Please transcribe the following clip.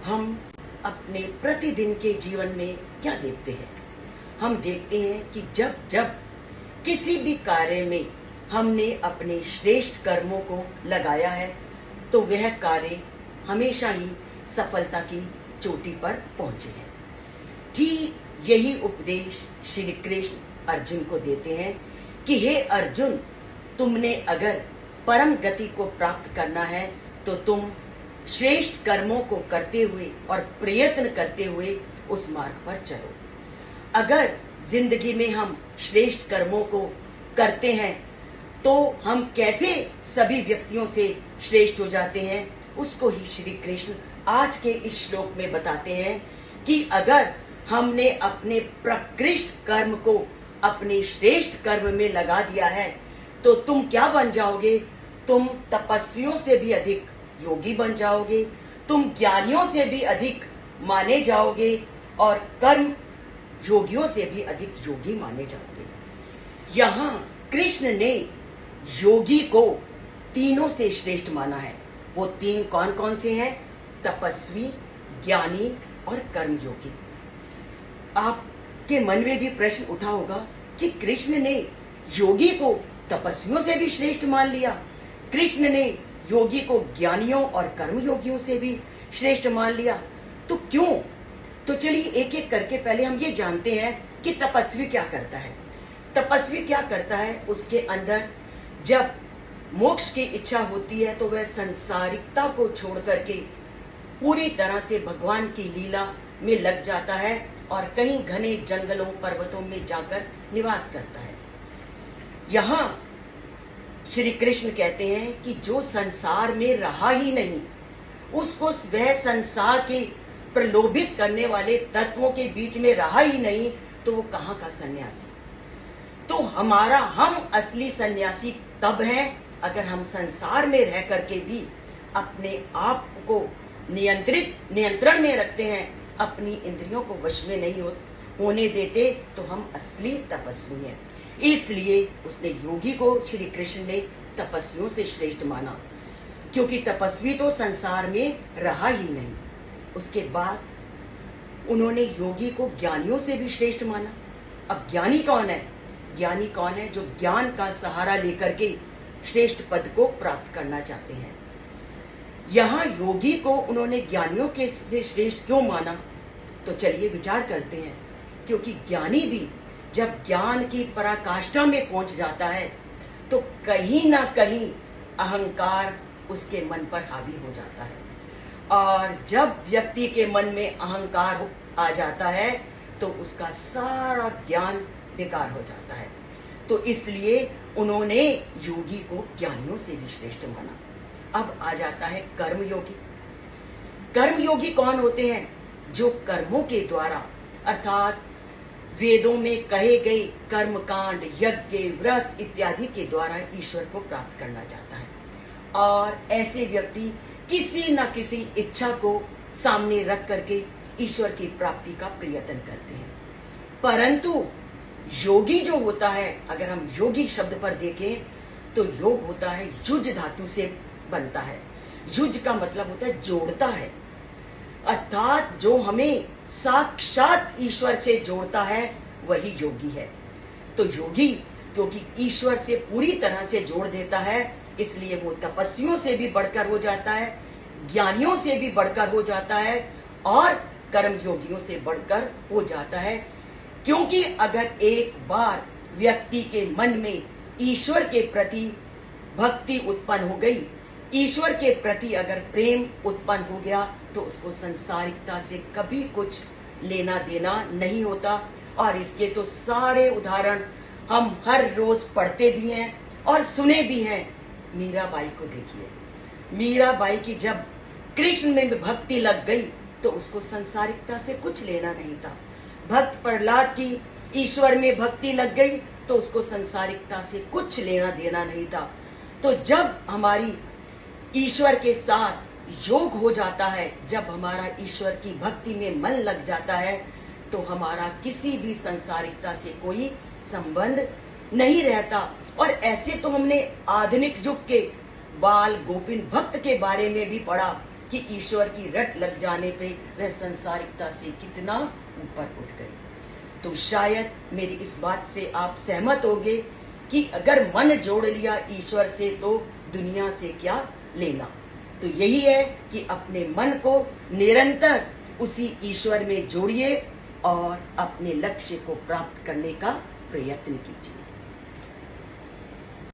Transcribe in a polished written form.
हम अपने प्रतिदिन के जीवन में क्या देखते हैं? हम देखते हैं कि जब जब किसी भी कार्य में हमने अपने श्रेष्ठ कर्मों को लगाया है तो वह कार्य हमेशा ही सफलता की चोटी पर पहुंचे हैं। ठीक यही उपदेश श्री कृष्ण अर्जुन को देते हैं कि हे अर्जुन, तुमने अगर परम गति को प्राप्त करना है तो तुम श्रेष्ठ कर्मों को करते हुए और प्रयत्न करते हुए उस मार्ग पर चलो। अगर जिंदगी में हम श्रेष्ठ कर्मों को करते हैं तो हम कैसे सभी व्यक्तियों से श्रेष्ठ हो जाते हैं, उसको ही श्री कृष्ण आज के इस श्लोक में बताते हैं कि अगर हमने अपने प्रकृष्ट कर्म को अपने श्रेष्ठ कर्म में लगा दिया है तो तुम क्या बन जाओगे? तुम तपस्वियों से भी अधिक योगी बन जाओगे, तुम ज्ञानियों से भी अधिक माने जाओगे और कर्म योगियों से भी अधिक योगी माने जाओगे। यहाँ कृष्ण ने योगी को तीनों से श्रेष्ठ माना है। वो तीन कौन कौन से हैं? तपस्वी, ज्ञानी और कर्मयोगी। आपके मन में भी प्रश्न उठा होगा कि कृष्ण ने योगी को तपस्वियों से भी श्रेष्ठ मान लिया, कृष्ण ने योगी को ज्ञानियों और कर्मयोगियों से भी श्रेष्ठ मान लिया, तो क्यों? तो चलिए एक एक करके पहले हम ये जानते हैं कि तपस्वी क्या करता है। तपस्वी क्या करता है? उसके अंदर जब मोक्ष की इच्छा होती है तो वह संसारिकता को छोड़ करके पूरी तरह से भगवान की लीला में लग जाता है और कहीं घने जंगलों पर्वतों में जाकर निवास करता है। यहाँ श्री कृष्ण कहते हैं कि जो संसार में रहा ही नहीं, उसको वह संसार के प्रलोभित करने वाले तत्वों के बीच में रहा ही नहीं, तो वो कहाँ का सन्यासी? तो हम असली सन्यासी तब हैं अगर हम संसार में रह करके भी अपने आप को नियंत्रण में रखते हैं, अपनी इंद्रियों को वश में नहीं होने देते, तो हम असली तपस्वी हैं। इसलिए उसने योगी को श्री कृष्ण ने तपस्वियों से श्रेष्ठ माना, क्योंकि तपस्वी तो संसार में रहा ही नहीं। उसके बाद उन्होंने योगी को ज्ञानियों से भी श्रेष्ठ माना। अब ज्ञानी कौन है? ज्ञानी कौन है? जो ज्ञान का सहारा लेकर के श्रेष्ठ पद को प्राप्त करना चाहते हैं। यहाँ योगी को उन्होंने ज्ञानियों के से श्रेष्ठ क्यों माना? तो चलिए विचार करते हैं। क्योंकि ज्ञानी भी जब ज्ञान की पराकाष्ठा में पहुंच जाता है तो कहीं ना कहीं अहंकार उसके मन पर हावी हो जाता है, और जब व्यक्ति के मन में अहंकार आ जाता है तो उसका सारा ज्ञान बेकार हो जाता है। तो इसलिए उन्होंने योगी को ज्ञानियों से भी श्रेष्ठ माना। अब आ जाता है कर्मयोगी। कर्मयोगी कौन होते हैं? जो कर्मों के द्वारा अर्थात वेदों में कहे गए कर्मकांड, यज्ञ, व्रत इत्यादि के द्वारा ईश्वर को प्राप्त करना चाहता है, और ऐसे व्यक्ति किसी न किसी इच्छा को सामने रख करके ईश्वर की प्राप्ति का प्रयत्न करते हैं। परंतु योगी जो होता है, अगर हम योगी शब्द पर देखें तो योग होता है युज धातु से बनता है। युज का मतलब होता है जोड़ता है, अर्थात जो हमें साक्षात ईश्वर से जोड़ता है वही योगी है। तो योगी क्योंकि ईश्वर से पूरी तरह से जोड़ देता है, इसलिए वो तपस्वियों से भी बढ़कर हो जाता है, ज्ञानियों से भी बढ़कर हो जाता है और कर्मयोगियों से बढ़कर हो जाता है। क्योंकि अगर एक बार व्यक्ति के मन में ईश्वर के प्रति भक्ति उत्पन्न हो गई, ईश्वर के प्रति अगर प्रेम उत्पन्न हो गया, तो उसको संसारिकता से कभी कुछ लेना देना नहीं होता। और इसके तो सारे उदाहरण हम हर रोज पढ़ते भी हैं और सुने भी हैं। मीराबाई को देखिए, मीराबाई की जब कृष्ण में भक्ति लग गई तो उसको संसारिकता से कुछ लेना नहीं था। भक्त प्रहलाद की ईश्वर में भक्ति लग गई तो उसको संसारिकता से कुछ लेना देना नहीं था। तो जब हमारी ईश्वर के साथ योग हो जाता है, जब हमारा ईश्वर की भक्ति में मन लग जाता है, तो हमारा किसी भी संसारिकता से कोई संबंध नहीं रहता। और ऐसे तो हमने आधुनिक युग के बाल गोपिन भक्त के बारे में भी पढ़ा कि ईश्वर की रट लग जाने पे वह संसारिकता से कितना ऊपर उठ गए। तो शायद मेरी इस बात से आप सहमत होंगे कि अगर मन जोड़ लिया ईश्वर से तो दुनिया से क्या लेना। तो यही है कि अपने मन को निरंतर उसी ईश्वर में जोड़िए और अपने लक्ष्य को प्राप्त करने का प्रयत्न कीजिए।